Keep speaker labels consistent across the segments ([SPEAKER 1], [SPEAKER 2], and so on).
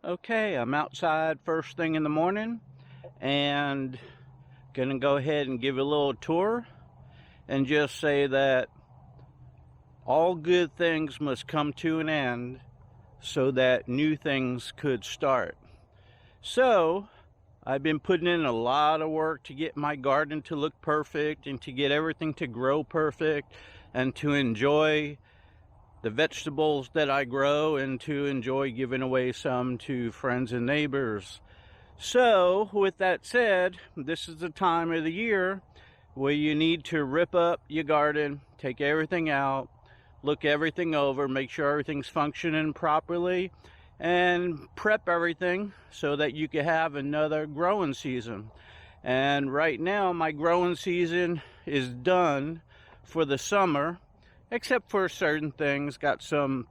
[SPEAKER 1] Okay, I'm outside first thing in the morning and gonna go ahead and give you a little tour and just say that all good things must come to an end so that new things could start. So I've been putting in a lot of work to get my garden to look perfect and to get everything to grow perfect and to enjoy the vegetables that I grow and to enjoy giving away some to friends and neighbors. So with that said, this is the time of the year where you need to rip up your garden, take everything out, look everything over, make sure everything's functioning properly, and prep everything so that you can have another growing season. And right now my growing season is done for the summer, except for certain things. Got some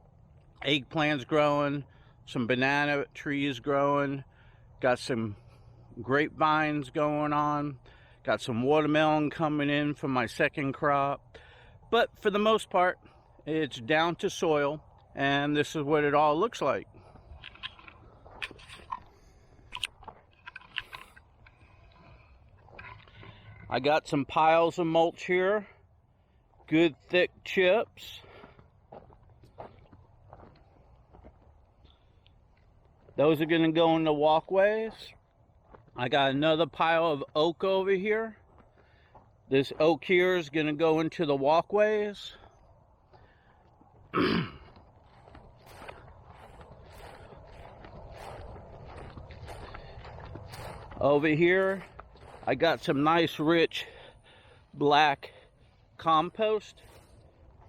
[SPEAKER 1] eggplants growing, some banana trees growing, got some grapevines going on, got some watermelon coming in for my second crop. But for the most part, it's down to soil, and this is what it all looks like. I got some piles of mulch here, good thick chips. Those are going to go in the walkways. I got another pile of oak over here. This oak here is going to go into the walkways. Over here, I got some nice rich black compost.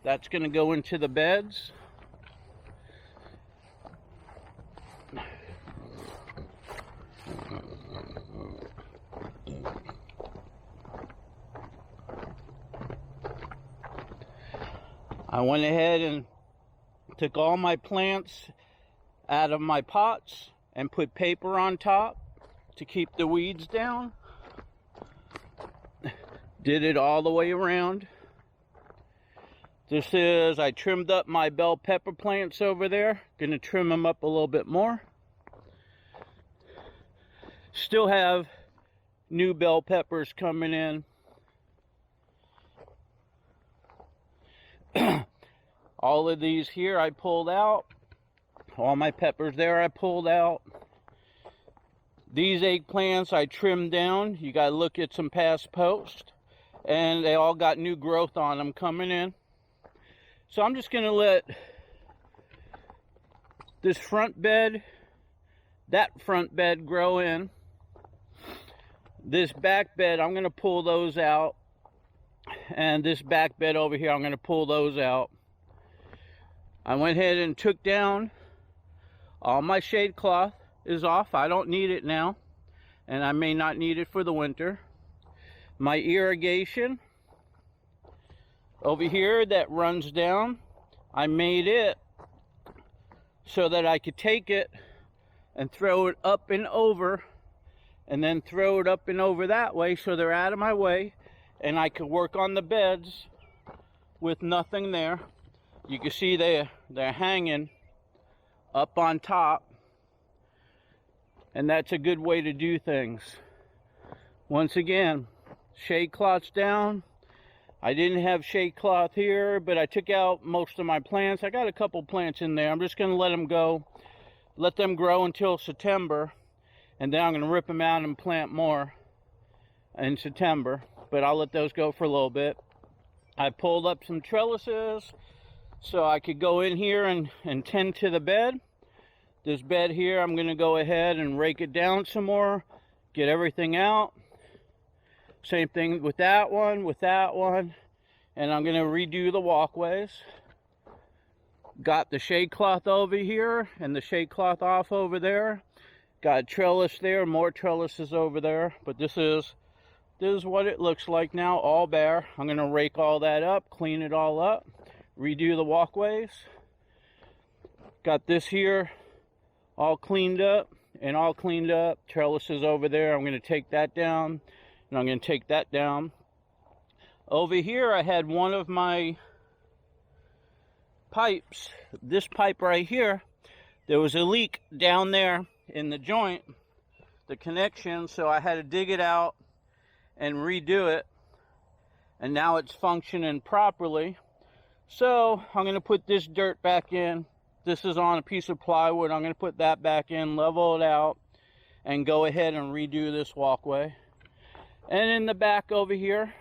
[SPEAKER 1] That's going to go into the beds. I went ahead and took all my plants out of my pots and put paper on top to keep the weeds down. Did it all the way around. This is, I trimmed up my bell pepper plants over there. Gonna trim them up a little bit more. Still have new bell peppers coming in. All of these here I pulled out. All my peppers there I pulled out. These eggplants I trimmed down. You gotta look at some past posts. And they all got new growth on them coming in. So I'm just gonna let this front bed, that front bed grow in. This back bed, I'm gonna pull those out. And this back bed over here, I'm gonna pull those out. I went ahead and took down all my shade cloth is off. I don't need it now, and I may not need it for the winter. My irrigation over here that runs down, I made it so that I could take it and throw it up and over, and then throw it up and over that way so they're out of my way, and I could work on the beds with nothing there. You can see they're hanging up on top, and that's a good way to do things. Once again, shade cloths down. I didn't have shade cloth here, but I took out most of my plants. I got a couple plants in there. I'm just going to let them go, let them grow until September, and then I'm going to rip them out and plant more in September, but I'll let those go for a little bit. I pulled up some trellises so I could go in here and tend to the bed. This bed here, I'm going to go ahead and rake it down some more, get everything out. Same thing with that one, and I'm going to redo the walkways. Got the shade cloth over here and the shade cloth off over there. Got a trellis there, more trellises over there, but this is what it looks like now, all bare. I'm going to rake all that up, clean it all up, redo the walkways. Got this here all cleaned up, trellises over there. I'm going to take that down, and I'm going to take that down. Over here I had one of my pipes, this pipe right here, there was a leak down there in the joint, the connection, so I had to dig it out and redo it, and now it's functioning properly. So I'm going to put this dirt back in. This is on a piece of plywood. I'm going to put that back in, level it out, and go ahead and redo this walkway. And in the back over here,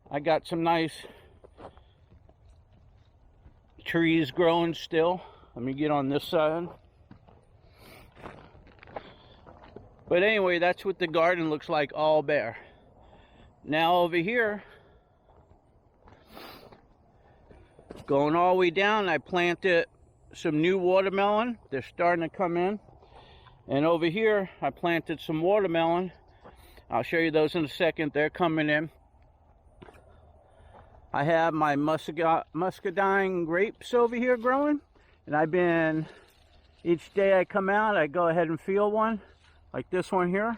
[SPEAKER 1] I got some nice trees growing still. Let me get on this side. But anyway, that's what the garden looks like, all bare. Now over here, going all the way down, I planted some new watermelon. They're starting to come in. And over here, I planted some watermelon. I'll show you those in a second. They're coming in. I have my muscadine grapes over here growing. And I've been, each day I come out, I go ahead and feel one. Like this one here.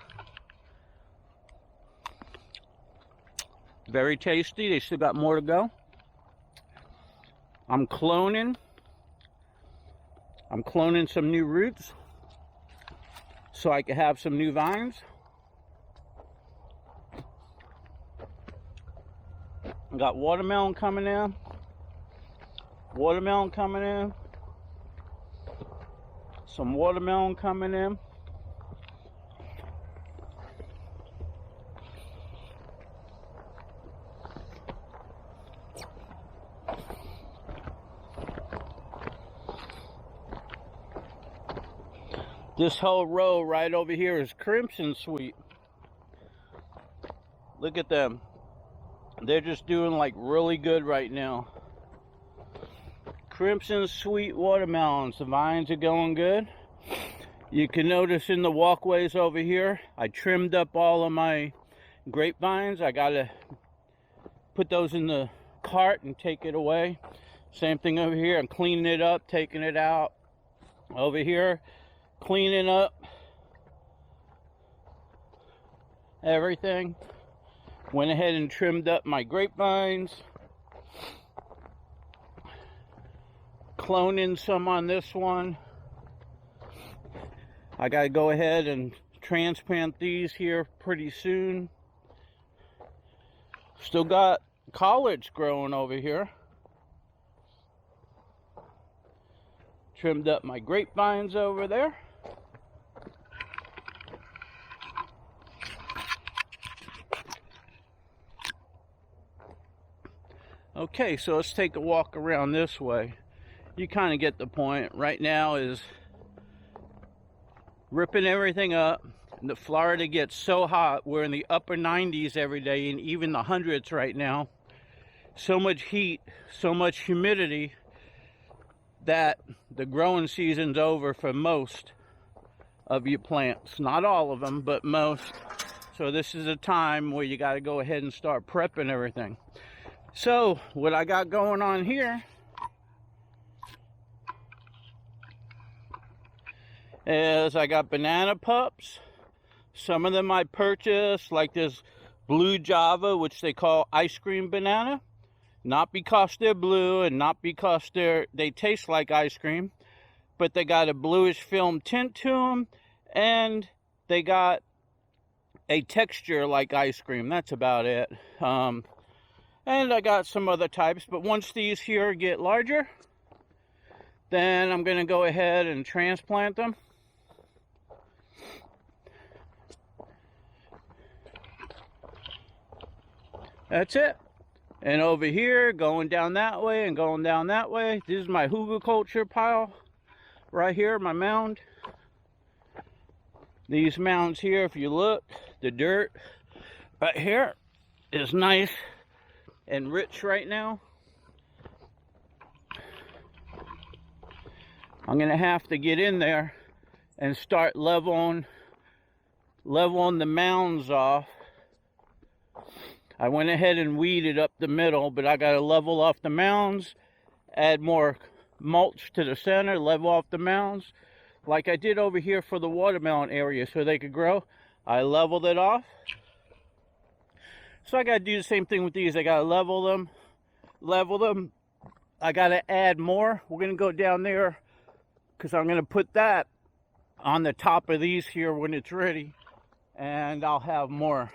[SPEAKER 1] Very tasty. They still got more to go. I'm cloning some new roots so I can have some new vines. I got watermelon coming in. Watermelon coming in. Some watermelon coming in. This whole row right over here is crimson sweet. Look at them. They're just doing like really good right now. Crimson sweet watermelons. The vines are going good. You can notice in the walkways over here, I trimmed up all of my grapevines. I gotta put those in the cart and take it away. Same thing over here. I'm cleaning it up, taking it out. Over here, cleaning up everything. Went ahead and trimmed up my grapevines. Cloning some on this one. I gotta go ahead and transplant these here pretty soon. Still got collards growing over here. Trimmed up my grapevines over there. Okay, so let's take a walk around this way. You kind of get the point. Right now is ripping everything up. The Florida gets so hot. We're in the upper 90s every day and even the hundreds right now. So much heat, so much humidity that the growing season's over for most of your plants. Not all of them, but most. So this is a time where you got to go ahead and start prepping everything. So what I got going on here is I got banana pups. Some of them I purchased, like this blue Java, which they call ice cream banana. Not because they're blue and not because they taste like ice cream, but they got a bluish film tint to them and they got a texture like ice cream. That's about it. And I got some other types, but once these here get larger, then I'm going to go ahead and transplant them. That's it. And over here, going down that way and going down that way, this is my Hugel culture pile right here, my mound. These mounds here, if you look, the dirt right here is nice and rich right now. I'm gonna have to get in there and start leveling the mounds off. I went ahead and weeded up the middle, but I gotta level off the mounds, add more mulch to the center, level off the mounds, like I did over here for the watermelon area so they could grow. I leveled it off. So I gotta do the same thing with these. I gotta level them. I gotta add more. We're gonna go down there because I'm going to put that on the top of these here when it's ready, and I'll have more.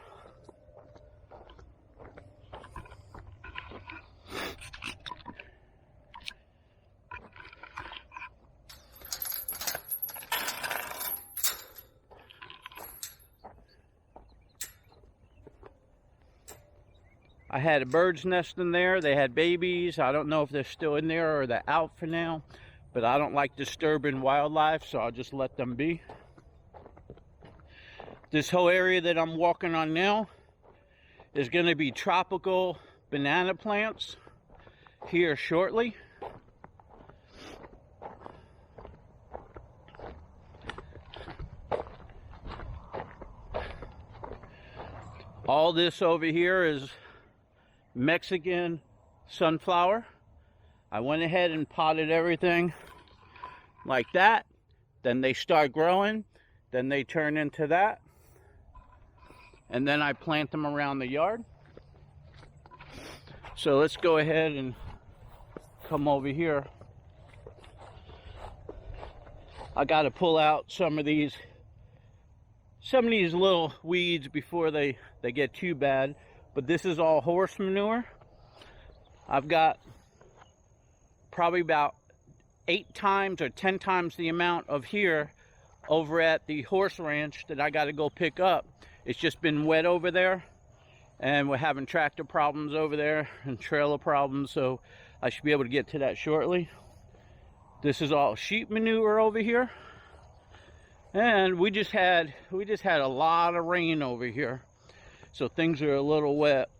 [SPEAKER 1] I had a bird's nest in there. They had babies. I don't know if they're still in there or they're out for now, but I don't like disturbing wildlife, so I'll just let them be. This whole area that I'm walking on now is going to be tropical banana plants here shortly. All this over here is Mexican sunflower. I went ahead and potted everything like that. Then they start growing. Then they turn into that. And then I plant them around the yard. So let's go ahead and come over here. I got to pull out some of these little weeds before they get too bad. But this is all horse manure. I've got probably about 8 times or 10 times the amount of here over at the horse ranch that I got to go pick up. It's just been wet over there, and we're having tractor problems over there and trailer problems, so I should be able to get to that shortly. This is all sheep manure over here, and we just had a lot of rain over here. So things are a little wet,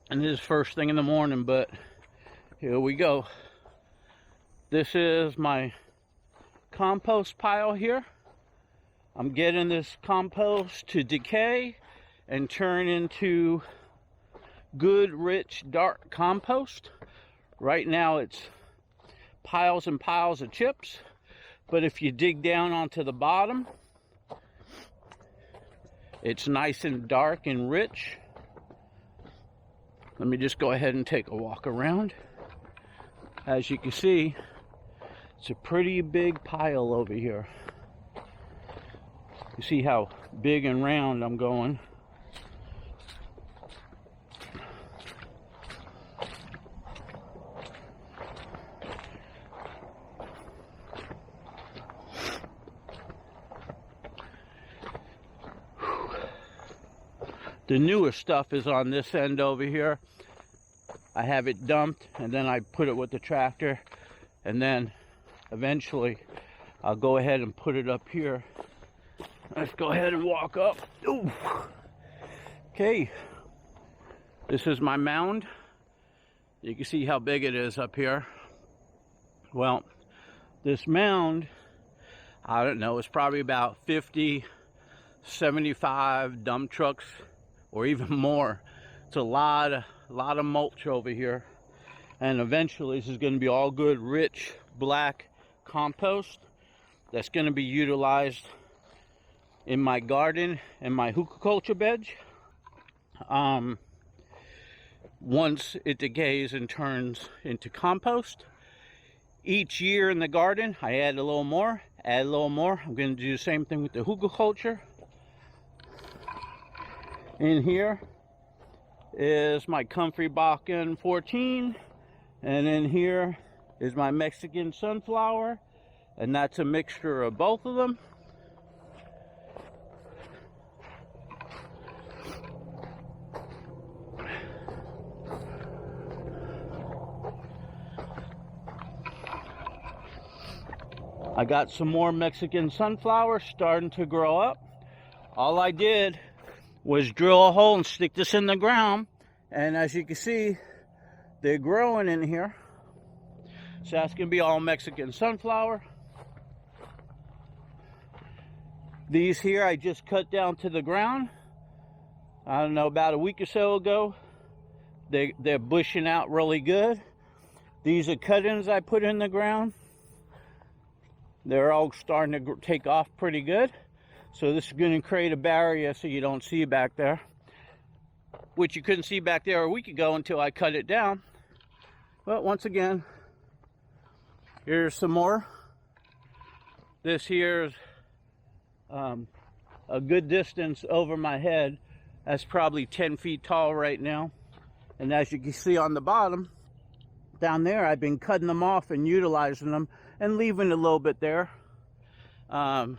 [SPEAKER 1] and this is first thing in the morning, but here we go. This is my compost pile here. I'm getting this compost to decay and turn into good, rich, dark compost. Right now it's piles and piles of chips, but if you dig down onto the bottom, it's nice and dark and rich. Let me just go ahead and take a walk around. As you can see, it's a pretty big pile over here. You see how big and round I'm going. The newer stuff is on this end over here. I have it dumped, and then I put it with the tractor, and then eventually I'll go ahead and put it up here. Let's go ahead and walk up. Ooh. Okay, this is my mound. You can see how big it is up here. Well, this mound, I don't know, it's probably about 50, 75 dump trucks or even more. It's a lot of mulch over here, and eventually this is going to be all good, rich, black compost that's going to be utilized in my garden and my hugelkultur bed. Once it decays and turns into compost, each year in the garden I add a little more, add a little more. I'm going to do the same thing with the hugelkultur. In here is my Comfrey Bakken 14, and in here is my Mexican sunflower, and that's a mixture of both of them. I got some more Mexican sunflowers starting to grow up. All I did was drill a hole and stick this in the ground, and as you can see, they're growing in here. So that's gonna be all Mexican sunflower. These here I just cut down to the ground, I don't know, about a week or so ago. They're bushing out really good. These are cuttings I put in the ground. They're all starting to take off pretty good. So this is going to create a barrier so you don't see back there, which you couldn't see back there a week ago until I cut it down. But once again, here's some more This here's a good distance over my head. That's probably 10 feet tall right now. And as you can see on the bottom, down there, I've been cutting them off and utilizing them and leaving a little bit there. That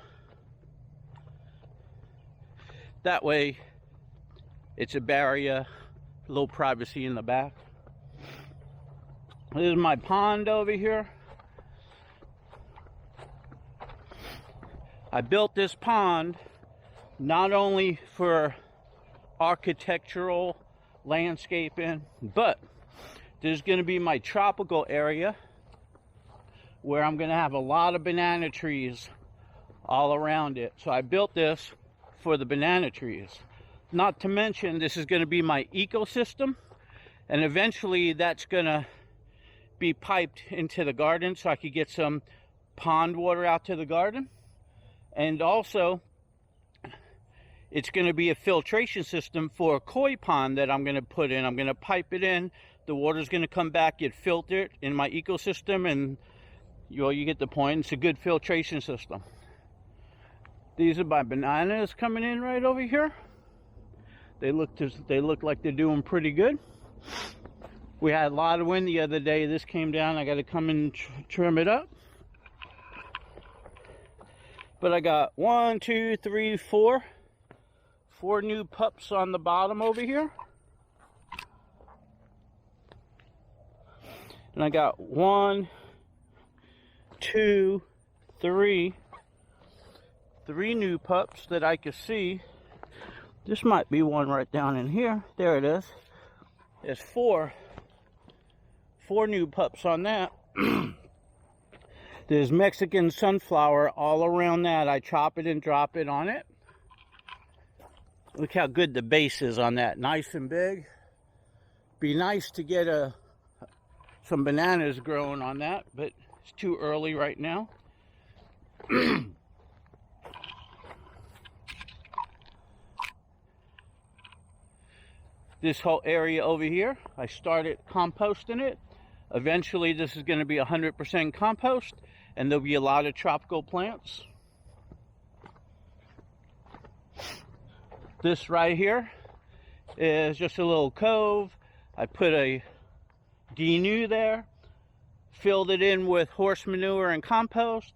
[SPEAKER 1] way, it's a barrier, a little privacy in the back. This is my pond over here. I built this pond not only for architectural landscaping, but there's going to be my tropical area where I'm going to have a lot of banana trees all around it. So I built this for the banana trees. Not to mention, this is going to be my ecosystem, and eventually that's going to be piped into the garden so I could get some pond water out to the garden. And also, it's going to be a filtration system for a koi pond that I'm going to put in. I'm going to pipe it in. The water's going to come back, get filtered in my ecosystem, and you get the point. It's a good filtration system. These are my bananas coming in right over here. They look like they're doing pretty good. We had a lot of wind the other day. This came down. I got to come and trim it up. But I got 1, 2, 3, 4 new pups on the bottom over here. And I got 1, 2, 3 new pups that I can see. This might be one right down in here. There it is. There's 4 new pups on that. There's Mexican sunflower all around that. I chop it and drop it on it. Look how good the base is on that. Nice and big. Be nice to get some bananas growing on that, but it's too early right now. This whole area over here, I started composting it. Eventually this is going to be 100% compost, and there'll be a lot of tropical plants. This right here is just a little cove. I put a denue there, filled it in with horse manure and compost.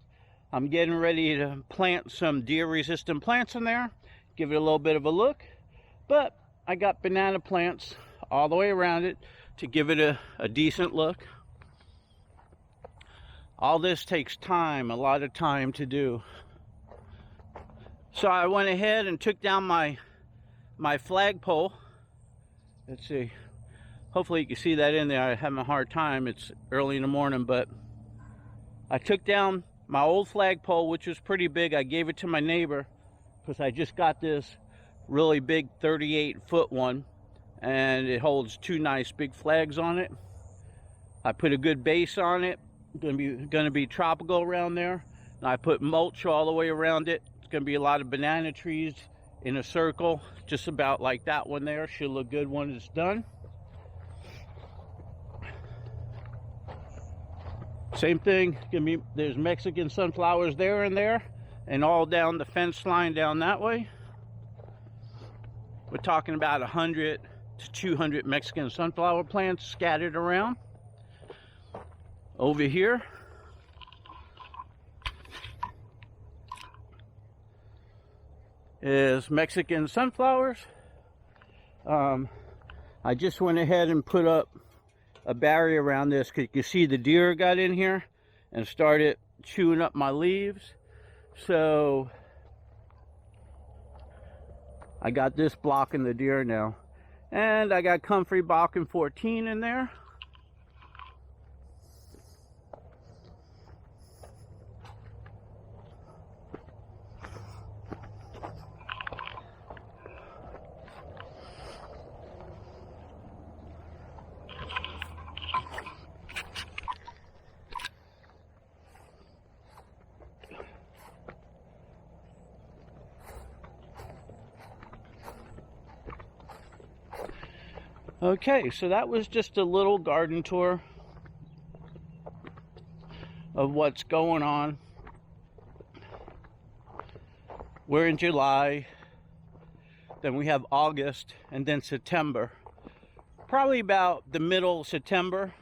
[SPEAKER 1] I'm getting ready to plant some deer resistant plants in there, give it a little bit of a look. But I got banana plants all the way around it to give it a decent look. All this takes time, a lot of time to do. So I went ahead and took down my flagpole. Let's see. Hopefully you can see that in there. I'm having a hard time. It's early in the morning, but I took down my old flagpole, which was pretty big. I gave it to my neighbor because I just got this really big 38-foot one, and it holds 2 nice big flags on it. I put a good base on it. Gonna be tropical around there. And I put mulch all the way around it. It's gonna be a lot of banana trees in a circle, just about like that one there. Should look good when it's done. Same thing, there's Mexican sunflowers there and there, and all down the fence line down that way. We're talking about 100 to 200 Mexican sunflower plants scattered around. Over here, is Mexican sunflowers. I just went ahead and put up a barrier around this because you can see the deer got in here and started chewing up my leaves. So I got this blocking the deer now. And I got comfrey balkan 14 in there. Okay, so that was just a little garden tour of what's going on. We're in July, then we have August, and then September. Probably about the middle of September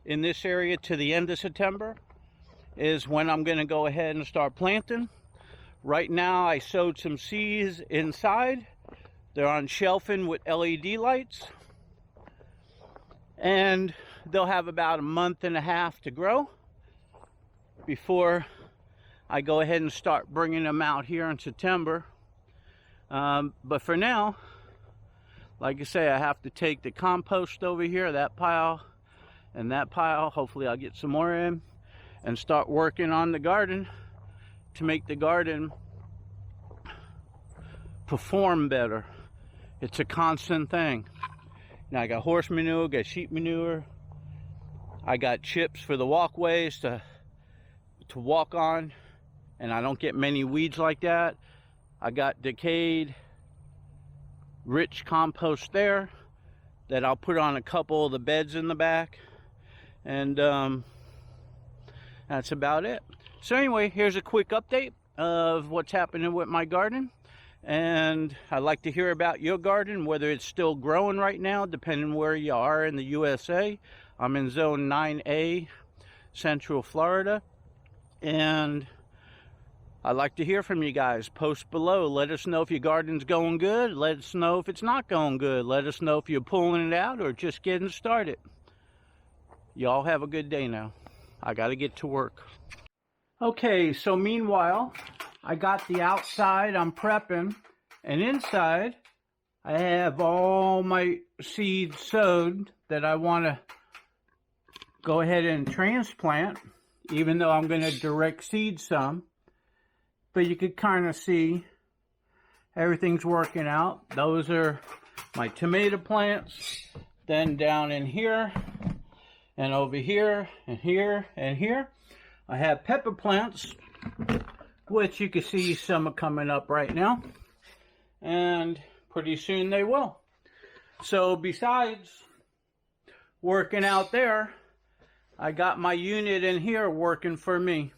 [SPEAKER 1] in this area to the end of September is when I'm going to go ahead and start planting. Right now I sowed some seeds inside. They're on shelving with LED lights. And they'll have about a month and a half to grow before I go ahead and start bringing them out here in September. But for now, like I say, I have to take the compost over here, that pile and that pile. Hopefully I'll get some more in and start working on the garden to make the garden perform better. It's a constant thing. Now I got horse manure, got sheep manure. I got chips for the walkways to walk on, and I don't get many weeds like that. I got decayed rich compost there that I'll put on a couple of the beds in the back, and that's about it. So anyway, here's a quick update of what's happening with my garden, and I'd like to hear about your garden, whether it's still growing right now, depending where you are in the USA. I'm in zone 9A, Central Florida, and I'd like to hear from you guys. Post below. Let us know if your garden's going good. Let us know if it's not going good. Let us know if you're pulling it out or just getting started. Y'all have a good day now. I got to get to work. Okay, so meanwhile, I got the outside I'm prepping, and inside I have all my seeds sowed that I want to go ahead and transplant, even though I'm going to direct seed some. But you could kind of see everything's working out. Those are my tomato plants. Then down in here and over here and here and here, I have pepper plants, which you can see some are coming up right now. And pretty soon they will. So besides working out there, I got my unit in here working for me.